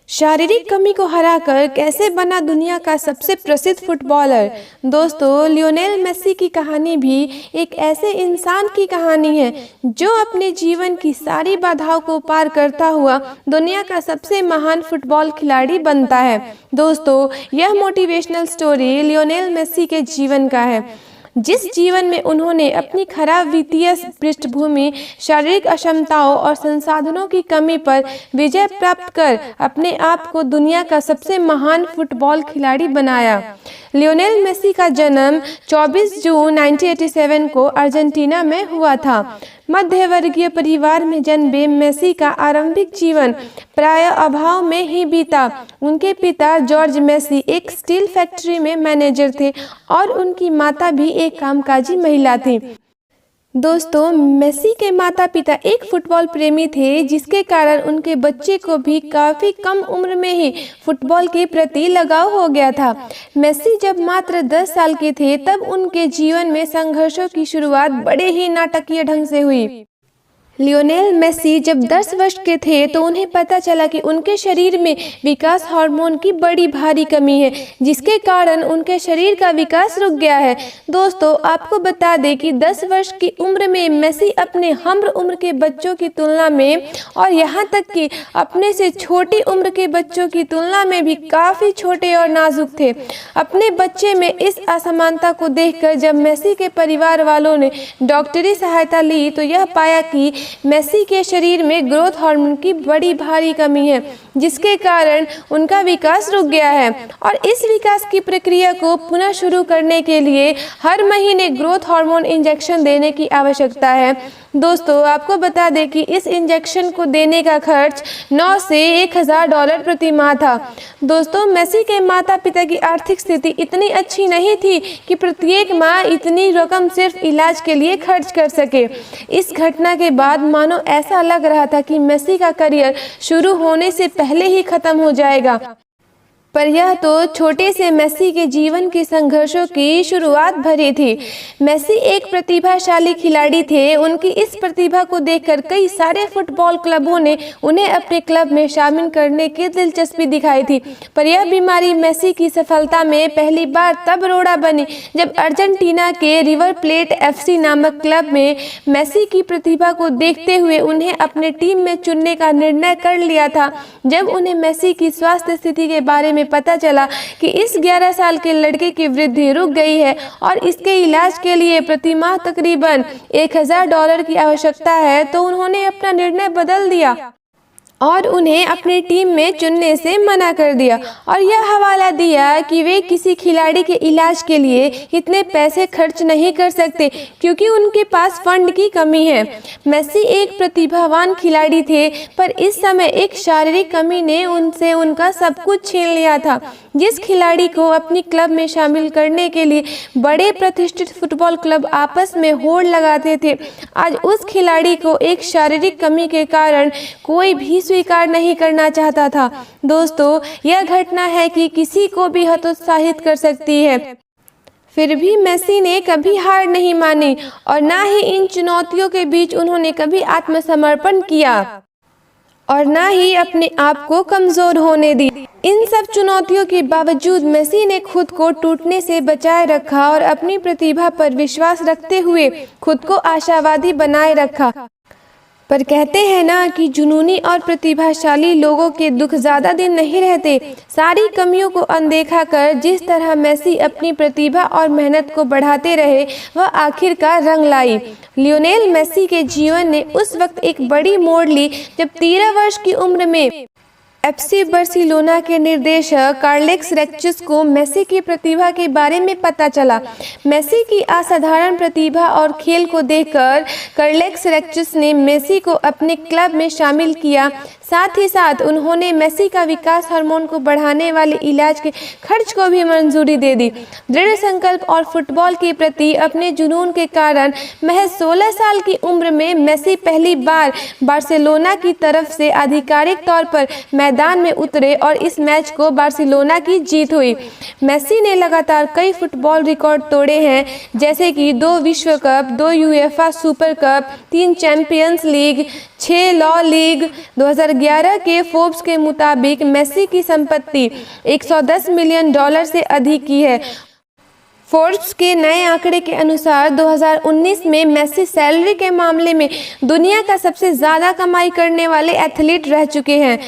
शारीरिक कमी को हराकर कैसे बना दुनिया का सबसे प्रसिद्ध फुटबॉलर। दोस्तों, लियोनेल मेसी की कहानी भी एक ऐसे इंसान की कहानी है जो अपने जीवन की सारी बाधाओं को पार करता हुआ दुनिया का सबसे महान फुटबॉल खिलाड़ी बनता है। दोस्तों, यह मोटिवेशनल स्टोरी लियोनेल मेसी के जीवन का है, जिस जीवन में उन्होंने अपनी खराब वित्तीय पृष्ठभूमि, शारीरिक अक्षमताओं और संसाधनों की कमी पर विजय प्राप्त कर अपने आप को दुनिया का सबसे महान फुटबॉल खिलाड़ी बनाया। लियोनेल मेसी का जन्म 24 जून 1987 को अर्जेंटीना में हुआ था। मध्य वर्गीय परिवार में जन्मे मेसी का आरंभिक जीवन प्रायः अभाव में ही बीता। उनके पिता जॉर्ज मेसी एक स्टील फैक्ट्री में मैनेजर थे और उनकी माता भी एक कामकाजी महिला थी। दोस्तों, मेसी के माता पिता एक फुटबॉल प्रेमी थे, जिसके कारण उनके बच्चे को भी काफ़ी कम उम्र में ही फुटबॉल के प्रति लगाव हो गया था। मेसी जब मात्र 10 साल के थे तब उनके जीवन में संघर्षों की शुरुआत बड़े ही नाटकीय ढंग से हुई। लियोनेल मेसी जब 10 वर्ष के थे तो उन्हें पता चला कि उनके शरीर में विकास हार्मोन की बड़ी भारी कमी है, जिसके कारण उनके शरीर का विकास रुक गया है। दोस्तों, आपको बता दें कि 10 वर्ष की उम्र में मेसी अपने हम उम्र के बच्चों की तुलना में और यहाँ तक कि अपने से छोटी उम्र के बच्चों की तुलना में भी काफ़ी छोटे और नाजुक थे। अपने बच्चे में इस असमानता को देखकर जब मेसी के परिवार वालों ने डॉक्टरी सहायता ली तो यह पाया कि मेसी के शरीर में ग्रोथ हार्मोन की बड़ी भारी कमी है, जिसके कारण उनका विकास रुक गया है और इस विकास की प्रक्रिया को पुनः शुरू करने के लिए हर महीने ग्रोथ हार्मोन इंजेक्शन देने की आवश्यकता है। दोस्तों, आपको बता दें कि इस इंजेक्शन को देने का खर्च 9 से 1000 डॉलर प्रति माह था। दोस्तों, मेसी के माता पिता की आर्थिक स्थिति इतनी अच्छी नहीं थी कि प्रत्येक माह इतनी रकम सिर्फ इलाज के लिए खर्च कर सके। इस घटना के बाद मानो ऐसा लग रहा था कि मेसी का करियर शुरू होने से पहले ही खत्म हो जाएगा, पर यह तो छोटे से मेसी के जीवन के संघर्षों की शुरुआत भरी थी। मेसी एक प्रतिभाशाली खिलाड़ी थे। उनकी इस प्रतिभा को देखकर कई सारे फुटबॉल क्लबों ने उन्हें अपने क्लब में शामिल करने की दिलचस्पी दिखाई थी, पर यह बीमारी मेसी की सफलता में पहली बार तब रोड़ा बनी जब अर्जेंटीना के रिवर प्लेट FC नामक क्लब में मेसी की प्रतिभा को देखते हुए उन्हें अपने टीम में चुनने का निर्णय कर लिया था। जब उन्हें मेसी की स्वास्थ्य स्थिति के बारे में पता चला कि इस 11 साल के लड़के की वृद्धि रुक गई है और इसके इलाज के लिए प्रति माह तकरीबन 1000 डॉलर की आवश्यकता है, तो उन्होंने अपना निर्णय बदल दिया और उन्हें अपनी टीम में चुनने से मना कर दिया और यह हवाला दिया कि वे किसी खिलाड़ी के इलाज के लिए इतने पैसे खर्च नहीं कर सकते क्योंकि उनके पास फंड की कमी है। मेसी एक प्रतिभावान खिलाड़ी थे, पर इस समय एक शारीरिक कमी ने उनसे उनका सब कुछ छीन लिया था। जिस खिलाड़ी को अपनी क्लब में शामिल करने के लिए बड़े प्रतिष्ठित फुटबॉल क्लब आपस में होड़ लगाते थे, आज उस खिलाड़ी को एक शारीरिक कमी के कारण कोई भी स्वीकार नहीं करना चाहता था। दोस्तों, यह घटना है कि किसी को भी हतोत्साहित कर सकती है। फिर भी मेसी ने कभी हार नहीं मानी और ना ही इन चुनौतियों के बीच उन्होंने कभी आत्मसमर्पण किया और ना ही अपने आप को कमजोर होने दी। इन सब चुनौतियों के बावजूद मेसी ने खुद को टूटने से बचाए रखा और अपनी प्रतिभा पर विश्वास रखते हुए खुद को आशावादी बनाए रखा। पर कहते हैं ना कि जुनूनी और प्रतिभाशाली लोगों के दुख ज़्यादा दिन नहीं रहते। सारी कमियों को अनदेखा कर जिस तरह मेसी अपनी प्रतिभा और मेहनत को बढ़ाते रहे, वह आखिरकार रंग लाई। लियोनेल मेसी के जीवन ने उस वक्त एक बड़ी मोड़ ली जब 13 वर्ष की उम्र में FC बार्सिलोना के निर्देशक कार्लेस रेक्चस को मेसी की प्रतिभा के बारे में पता चला। मेसी की असाधारण प्रतिभा और खेल को देखकर कार्लेस रेक्चस ने मेसी को अपने क्लब में शामिल किया। साथ ही साथ उन्होंने मेसी का विकास हार्मोन को बढ़ाने वाले इलाज के खर्च को भी मंजूरी दे दी। दृढ़ संकल्प और फुटबॉल के प्रति अपने जुनून के कारण महज 16 साल की उम्र में मेसी पहली बार बार्सिलोना की तरफ से आधिकारिक तौर पर मैदान में उतरे और इस मैच को बार्सिलोना की जीत हुई। मेसी ने लगातार कई फुटबॉल रिकॉर्ड तोड़े हैं, जैसे कि 2 विश्व cup, 2 UEFA super cup, 3 champions league, 6 law league, 2011 2011 के फोर्ब्स के मुताबिक मेसी की संपत्ति $110 मिलियन से अधिक की है। फोर्ब्स के नए आंकड़े के अनुसार 2019 में मेसी सैलरी के मामले में दुनिया का सबसे ज़्यादा कमाई करने वाले एथलीट रह चुके हैं।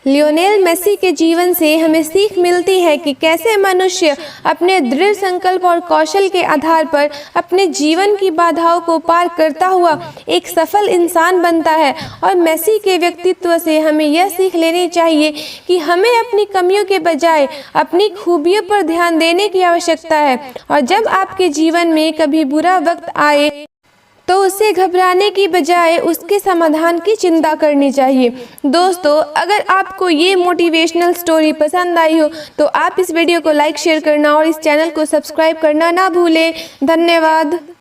लियोनेल मेसी के जीवन से हमें सीख मिलती है कि कैसे मनुष्य अपने दृढ़ संकल्प और कौशल के आधार पर अपने जीवन की बाधाओं को पार करता हुआ एक सफल इंसान बनता है। और मेसी के व्यक्तित्व से हमें यह सीख लेनी चाहिए कि हमें अपनी कमियों के बजाय अपनी खूबियों पर ध्यान देने की आवश्यकता है। और जब आपके जीवन में कभी बुरा वक्त आए तो उसे घबराने की बजाय उसके समाधान की चिंता करनी चाहिए। दोस्तों, अगर आपको ये मोटिवेशनल स्टोरी पसंद आई हो तो आप इस वीडियो को लाइक शेयर करना और इस चैनल को सब्सक्राइब करना ना भूलें। धन्यवाद।